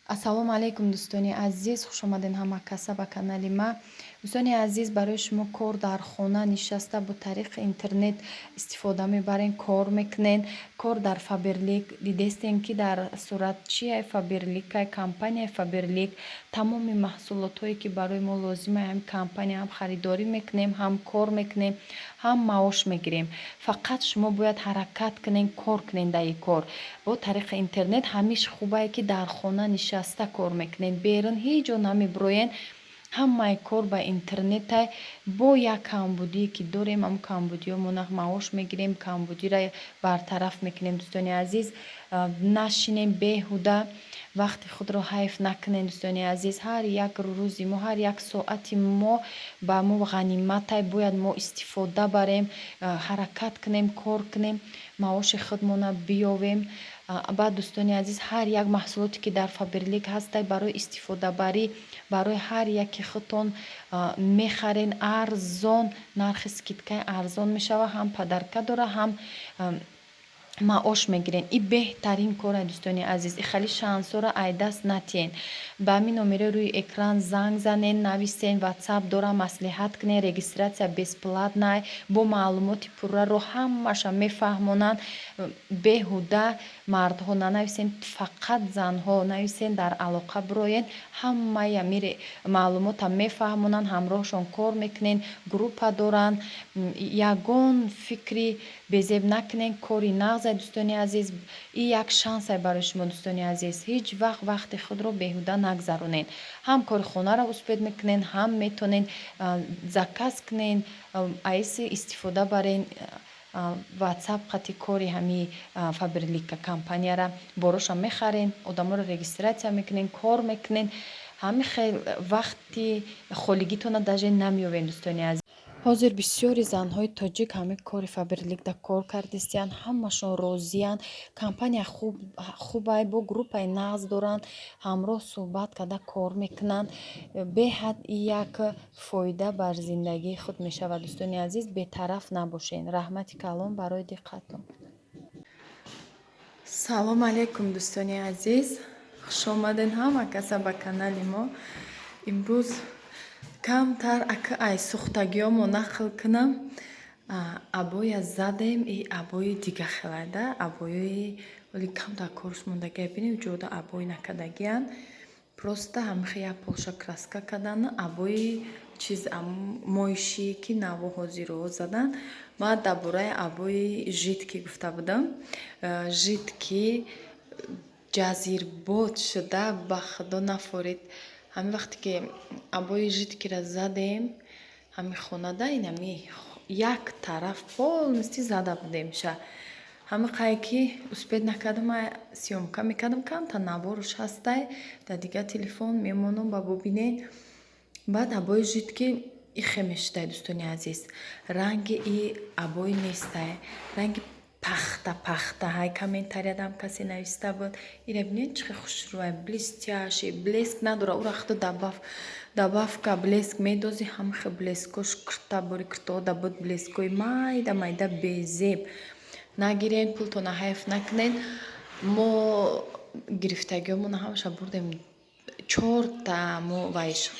ассалому алайкум дӯстони азиз, хуш омадед ҳама каса ба канали ма. дӯстони азиз, барои шумо кор дар хона нишаста бо тариқи интернет истифода мебарен, кор мекунен. Кор дар Фаберлик дидестен ки дар суратчияи Фаберликай компанияи Фаберлик тамоми маҳсулотҳое ки барои мо лозима ҳам компания ҳам харидорӣ мекунем, ҳам кор мекунем, ҳам маош мегирем. Фақат шумо бояд ҳаракат кунен, кор кунен дар ин кор. бо тариқи интернет ҳамиш хубае ки дар хона нишаста кор мекунен, берун ҳеҷ ҷо намебироен. ҳамаи кор ба интернета бо як камбудие ки дорем, ҳам камбудиҳо монах маош мегирем, камбудиро бартараф мекунем. дӯстони азиз, нашинем беҳуда, вақти худро ҳайф накунем. дӯстони азиз, ҳар як рӯзи мо, ҳар як соати мо ба мо ғаниматай, бояд мо истифода барем, ҳаракат кунем, кор кунем, маоши худмона биёвем. баъд дӯстони азиз, ҳар як маҳсулоте ки дар Фаберлик ҳастай барои истифодабарӣ, барои ҳар яки худтон мехарен арзон, нархи скидкаи арзон мешавад, ҳам падарка дора, ҳам маош мегирен. ин беҳтарин кора дӯстони азиз. и хали шансҳоро айдаст натиен. ба ҳамин номеро рӯи экран занг занен, нависен, ватсап дора, маслиҳат кунен, регистратсия бесплатнай, бо маълумоти пурраро ҳамаша мефаҳмонанд. беҳуда мардҳо нанависен, фақат занҳо нависен, дар алоқа бироен, ҳамаи амири маълумота мефаҳмонанд, ҳамроҳшон кор мекунен, группа доранд. ягон фикри безеб накунен, кори нағзай дӯстони азиз. ин як шансай барои шумо дӯстони азиз. ҳеҷ вақт вақти худро беҳуда нагзаронен. ҳам кори хонаро успед мекунен, ҳам метонен заказ кунен, айси истифода барен ватсап қати кори ҳами Фаберлика компанияра бороша мехарен, одаморо регистратсия мекунен, кор мекунен. ҳами хел вақти холигитона даже намеёвен дӯстони азиз. ҳозир бисёри занҳои тоҷик ҳами кори Фаберликда кор кардистиянд, ҳамашон розиянд. компания хубай, бо группаи нағз доранд, ҳамроҳ суҳбат карда кор мекунанд. беҳад як фоида бар зиндагии худ мешавад дӯстони азиз. бетараф набошен. раҳмати калон барои диққатон. салому алайкум дӯстони азиз, хуш омадед ҳама каса ба канали мо. имрӯз камтар ай сухтагиёмо нақл кунам. абоя задем, и абои дига хелада, абои оли камтар корш мондагия бинем ҷода абои накадагиян. просто ҳамихе як полша краска кадан, абои чиз моиши ки наво ҳозиро задан. ма дар бораи абои жидки гуфта будам. жидки ҷазирбод шуда ба худо нафорид. ҳамин вақте ки абои жидкиро задем, ҳами хонада инами як тараф полностью зада будем ша. ҳами қай ки успед накардам, сёмка мекардам, камтар наворуш ҳастай, дар дига телефон мемонам ба бубинен. баъд абои жидки ихе мешудай дӯстони азиз. ранги и абои нестай, ранги пахта пахта. ҳай комментариядам касе нависта буд, ира бинед чӣ хушрӯай, блестящий, блеск надора, ура худо добавка блеск медози, ҳамихе блескош кирта бори киртоода буд, блескои майда майда безеб. нагирен, пултона ҳайф накунен. мо гирифтагиёмона ҳамаша бурдем 4 мо вайш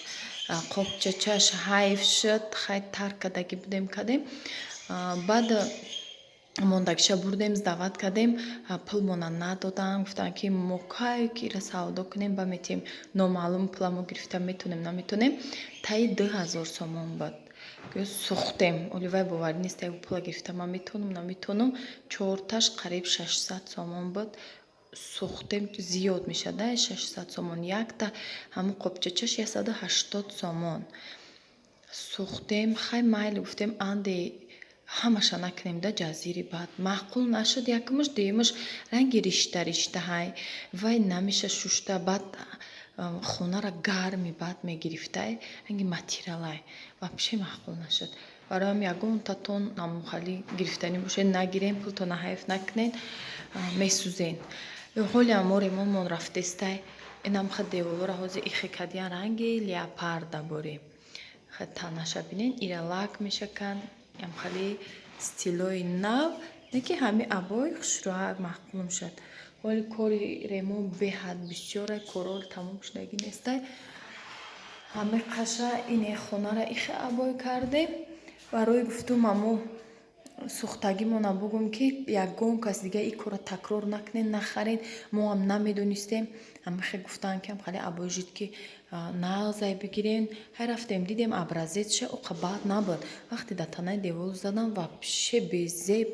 қобчачаш ҳайф шуд, хай таркадаги будем кадем. баъд мондагиша бурдем сдават кардем, пулмона надоданд, гуфтанд ки мо кай ки ира савдо кунем, ба метем номаълум пуламо гирифта метонем наметонем. таи 2000 сомон буд. сухтем, оли вай боварӣ нест, як пула гирифта ман метонам наметонам. 4таш қариб 600 сомон буд. сухтем зиёд мешада 600 сомон. якта ҳамун қобчачаш 180 сомон. сухтем, хай майли гуфтем анде ҳамаша накунем да ҷазири. баъд маъқул нашуд, якмуш деюмуш ранги ришта ришта, ҳай вай намеша шушта. баъд хонара гарми баъд мегирифтай, ранги материалай вообще маъқул нашуд. бароям ягонта тон намухали гирифтанӣ бошед, нагирен, пултона ҳайф накунен, месӯзен. ҳолиам мо ремонмон рафтестай, инам ха деволора ҳозир ихе кадиян ранги леопарда боре. ха танаша бинен, ира лак мешакан, ям хали стилои нав, не ки ҳами абой хушрӯҳак маъқулм шуд. ولی کاری ремонт беҳад бисёре корор тамом шудагӣ нестай. ҳамаи қаша ине хонара ихе абой кардем. барои гуфтум амо сӯхтагимона бугум ки ягон кас дига ин кора такрор накунед, нахаред. мо ҳам намедонистем. ҳамихе гуфтанд ки хали абой жид ки нағзай бигирен. ҳай рафтем дидем образецше оқа баъд набуд. вақте дар танаи девор задам вообще безеб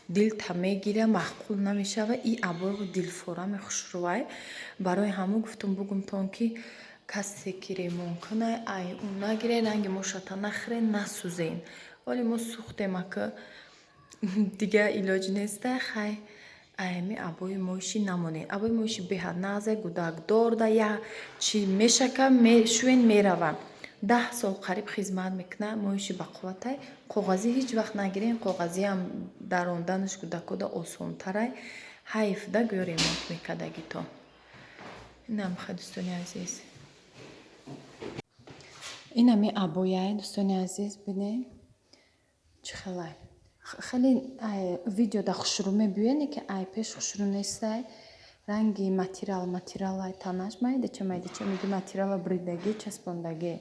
дил тамегира, маъқул намешава. ин абой дилфора мехушрувай. барои ҳамон гуфтум бугумтон ки касе ки ремонт кунай ай ун нагирен, ранги мошата нахӯрен, насӯзен. вале мо сӯхтем ака дига илоҷ нестай. хай айми абои моиши намонед. абои моиши беҳад нағзай гудакдор да я чи мешака мешӯен меравам. 10 сол қариб хизмат мекуна. моиши бақувватай. коғазӣ ҳеҷ вақт нагирен. коғазиам даронданаш гудакода осонтарай. ҳайф да гӯё ремонт мекардаги то. инам хай дӯстони азиз. инами абояй дӯстони азиз бинем. чихелай. خیلی ویدیو دا خوشرو میبینی که ای پیش خوشرو نیسته رنگی ماتریال ای تناش میده چه میگه ماتریال بریدگی چسبوندگی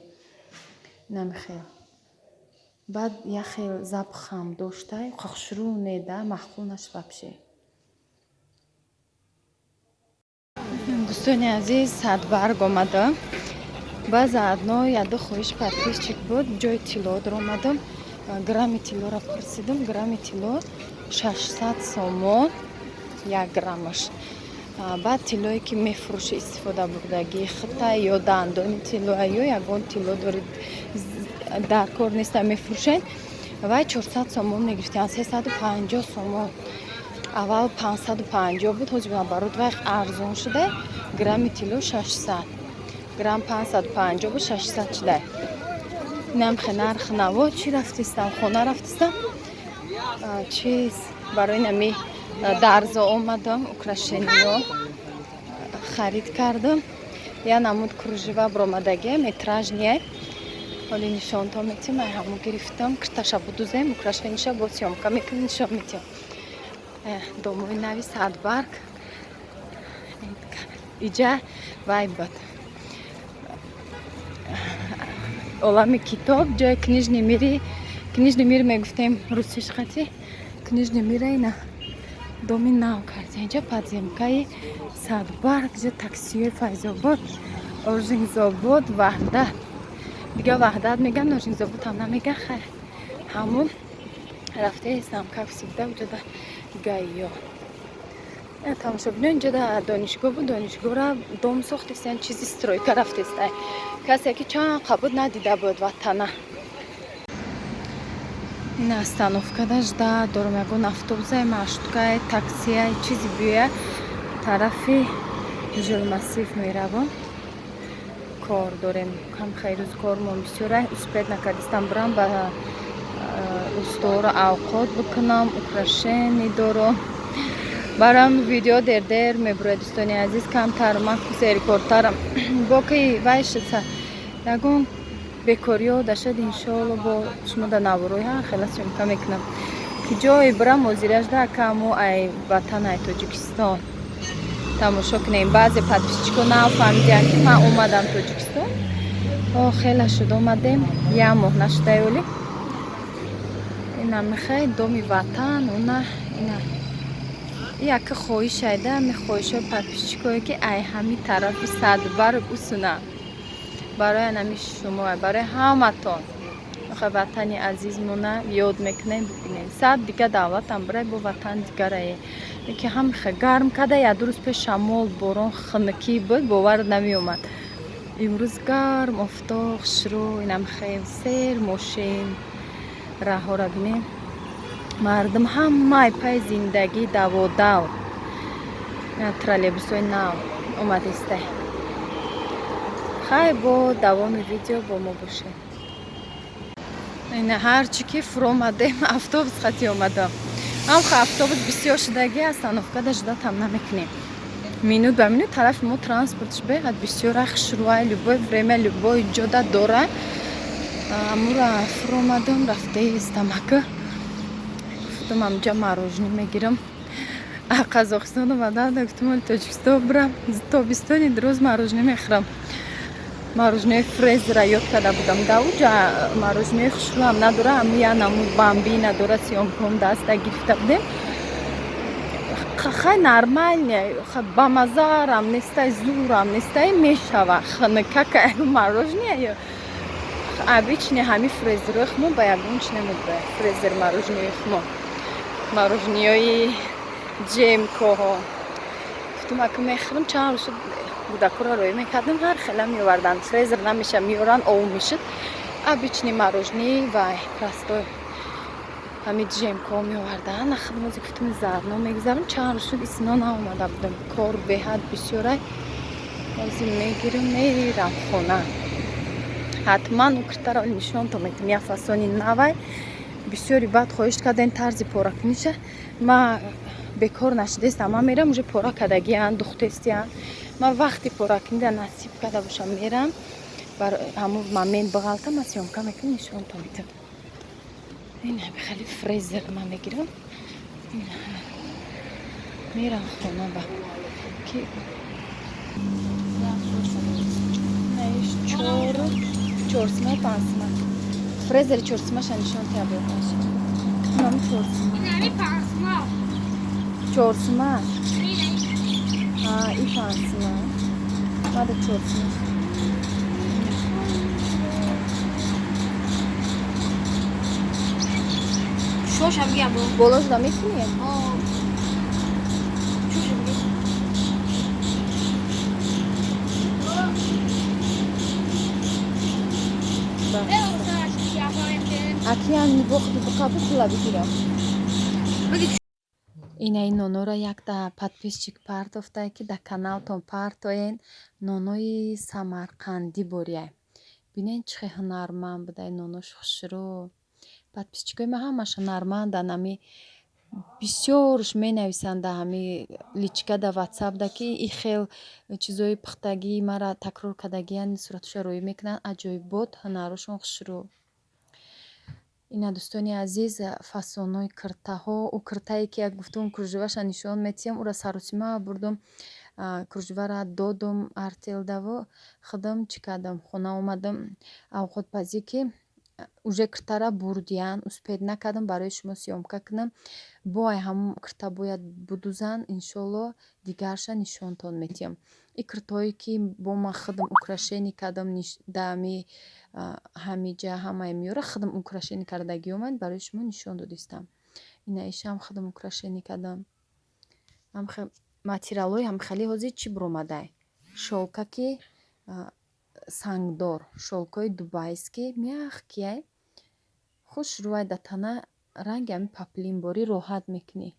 نمیخیر بعد یه خیلی زب خام داشته خوشرو نیده مخول نش بپشه. دوستانی عزیز صد برگ آمده باز ادنا یادو خویش подписчик بود جای تیلو در آمدم. грамми тиллоро пурсидам. грамми тилло 600 сомон 1 граммаш. баъд тиллое ки мефурӯши истифода бурдагӣ хитай ё дандони тилло ё ягон тилло дорид дар кор неста мефурӯшед. вай 400 сомон мегирифтем. 350 сомон. аввал 550 буд. ҳоҷи наоборот вай арзон шуда. грамми тилло 600. грамм 550 буд 600 шуда. намхе нарх наво чи рафтистам хона рафтистам чиз барои нами дарзо омадам украшениё харид кардам. я намуд кружева бромадаги метражния ҳоли нишонто метим ай ҳамо гирифтам кирташа будузем украшениша бо сёмка мекунем нишон метим. домои нави садбарг иҷа вай буд. олами китоб ҷои книжный мир мегуфтем русиш хати книжный мира ина доми нав карда инҷа подземкаи садбарг ҷа таксиёи файзобод оржинзобод ваҳдат дига ваҳдат меган оржинзобод ҳам намеган. хай ҳамон рафтаестам как всегда уҷада гайё тамошобинё инҷа да донишгоҳ буд. донишгоҳра дом сохтестан чизи стройка рафтестай касе ки чанд қабуд надида буд ватана. ин остановкада жда дорам ягон автобусай маршруткай таксияй чизи биёя тарафи жилмассив меравам. кор дорем ҳам хайрӯз кормон бисёра успед накардистам бирам ба устора авқот бикунам украшени дорам барам видео дер мебурад дӯстони азиз камтар ман серикортарам боки вайшиса ягон бекориё дашад иншоалло бо шумо да наворои ҳа хела сёмка мекунам ки ҷои бирам озиражда акамо ай ватан ай тоҷикистон тамошо кунем. баъзе подписчико нафаҳмидиан ки ман омадам тоҷикистон. хела шуд омадем я моҳ нашудай оли ина мехай доми ватан уна ина яка хоҳиш айда мехоҳишо подписчикое ки ай ҳами тарафи садбарг усуна барои нами шумо барои ҳаматон мехай ватани азизмона ёд мекунем бибинем. сад дига давлатам бирай бо ватан дигарае ки ҳамихе гарм када як ду рӯз пеш шамол борон хунукӣ буд бовар намеомад. имрӯз гарм офтоб шурӯ инамихе сер мошин раҳора бинем. мардум ҳамаи пай зиндагӣ даводав троллейбусои нав омадестай. хай бо давоми видео бо мо бошед. ина ҳарчи ки фуромадем автобус хати омадам. ҳамха автобус бисёр шудаги остановкада ждатам намекунем. минут ба минут тарафи мо транспортш беҳад бисёр хушрӯай любое время любое ҷода дора. амура фуромадам рафтаистам ака гуфтам амҷа мороженое мегирам Қазоқистон омадам, гуфтам Тоҷикистон бирам. Тобистони дуруз мороженое мехӯрам. Мороженое фрезера ёд карда будам. Дар уҷа мороженое хушрӯам надорам, янаму бамбина дора сиёмком даста гирифта будем. Хай нормальне, ба мазарам нестай, зурам нестай, мешава. Какая мороженое? Обычный ҳами фрезерҳои хмо ба ягон ч намедояд. Фрезер мороженое хмо. Мороженое ҷемкоҳо. Гуфтам ака мехӯрам, чанд рӯз шуд кӯдакҳоро роӣ мекардем, ҳар хела меовардан. Фрезер намеша, меоран, ову мешид. Обычный мороженое вай простой. Ҳамин ҷемкоҳо меовардан. Ахир мози гуфтам зарно мегузарам, чанд рӯз шуд исно наомада будам. Кор беҳад бисёрай. Мози мегирам, мерам хона. ҳатман укртаро нишонтон метам. Як фасони навай. Бисёри баъд хоҳиш кардем тарзи пора куниша. Ма бекор нашидестам. Ман мерам уже пора кардагиян, духтестиян. Ман вақти пора кунида насиб карда бошам мерам. Бар ҳамун момент биғалтам, ман сёмка мекунам, нишонтон метам. Ин хали фрезер ман мегирам. Мерам хона ба ки чорсима, пансима. Фрезер чорсимаша нишон табо баш. Нам чорсима. Нами пансима. Чорсима. И пансима. Мада чорсима. Шошам гиям. Болош да мекунем? Шошам гиям. Акиян бохту бақабу кула бигирам. Инаи нонора якта подписчик партофта ки да каналтон партоен нонои самарқандӣ борияй. Бинен чӣ хел ҳунарманд будай нонош хушрӯ. Подписчикои ман ҳамаша ҳунарманданд. Ами бисёрш менависанд да ҳами личка да ватсап да ки и хел чизои пухтагии мара такрор кардагиян сураташа роӣ мекунанд. Аҷоибот ҳунарашон хушрӯ. Ина дӯстони азиз фасонои киртаҳо. Ӯ киртае ки як гуфтум кружеваша нишон метиҳам. Ура саросима бурдум, кружевара додум артелдаву худам чӣ кардам, хона омадам авқотпазӣ ки уже киртара бурдиян, успед накардам барои шумо сёмка кунам. Бой ҳамун кирта бояд будузан, иншолло дигарша нишонтон метиҳам. И киртаҳое ки бо ман худам украшение кардам да ҳамиҷа ҳамае меёра худам украшение кардагиёмад барои шумо нишон додистам. Инаишам худам украшение кардам. Материалҳои ҳамхали ҳозир чӣ буромадай? Шолкаки сангдор, шолкои дубайский мягкие, хушрӯай да тана ранги ҳами паплинборӣ роҳат мекунӣ.